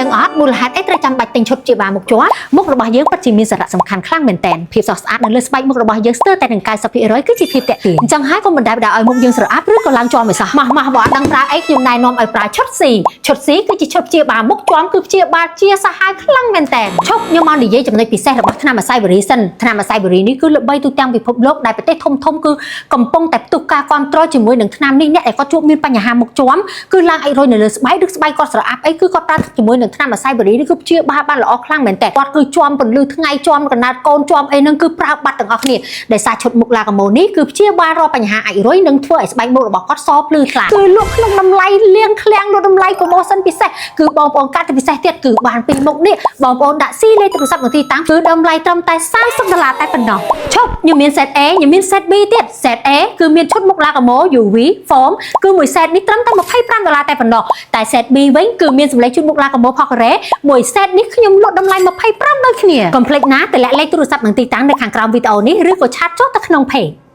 ដឹងអត់មូលហេតុអីត្រូវចាំបាច់ទិញឈុតព្យាបាលមុខជាប់មុខរបស់យើងពិតជាមានសារៈសំខាន់ខ្លាំងមែនទែនភាពស្រស់ស្អាតនៅលើស្បែកមុខរបស់យើងស្ទើរតែនឹង 90% គឺជាភាពតាក់ទាញអញ្ចឹងហើយកុំបណ្តែតឲ្យមុខយើងស្រអាប់ឬក៏ឡើងជាំមិនសោះម៉ាស់បើអត់ដឹងប្រើអីខ្ញុំណែនាំឲ្យប្រើឈុតស៊ីគឺជាឈុតព្យាបាលមុខជាំគឺព្យាបាលជាសាហាវខ្លាំងមែនទែនឈប់ខ្ញុំមកនិយាយចំណុចពិសេសរបស់ថ្នាំអាសៃបេរីសិនថ្នាំអាសៃបេរីនេះគឺល្បីទូទាំងពិភពលោកដែលប្រទេសធំគឺកំពុងតែផ្ទុះការគ្រប់គ្រងជាមួយនឹងថ្នាំនេះអ្នកដែលគាត់ជួបមានបញ្ហាមុខជាំគឺឡើងអីរយនៅលើស្បែកឬស្បែកគាត់ស្រអាប់អីគឺគាត់ប្រើជាមួយនឹងថ្នាំអាសៃបេរីនេះគឺព្យាបាលបានល្អខ្លាំងមែនទែនគាត់គឺជាំពន្លឺថ្ងៃជាំកណ្ដាលកូនជាំអីហ្នឹងគឺប្រើបាត់ទាំងអស់គ្នាដែលសារឈុតមុខឡាកាម៉ូនេះគឺព្យាបាលរាល់បញ្ហាអាចរុយនិងធ្វើឲ្យស្បែកមុខរបស់គាត់សភ្លឺថ្លាគឺលក់ក្នុងតម្លៃលៀងឃ្លាំងលក់តម្លៃ promotion ពិសេសគឺបងប្អូនកាត់ទៅពិសេសទៀតគឺបានពីមុខនេះបងប្អូនដាក់ស៊ីលេខទូរស័ព្ទនិងទីតាំងគឺតម្លៃត្រឹមតែ$30តែប៉ុណ្ណោះឈប់ខ្ញុំមាន set A ខ្ញុំមាន set B ទៀត set A គឺមានឈុតមុខឡាកាម៉ូ UV foam គឺមួយ set នេះត្រឹមតែ$25តែប៉ុណ្ណោះតែ set B វិញគឺមានសម្លេងឈុតមុខឡាកាម៉ូ Pocare មួយ set នេះខ្ញុំលក់តម្លៃ$25ដូចគ្នាកុំភ្លេចណាទៅលាក់លេខទូរស័ព្ទនិងទីតាំងនៅខាងក្រោមវីដេអូនេះឬក៏ឆាតចុះទៅក្នុង page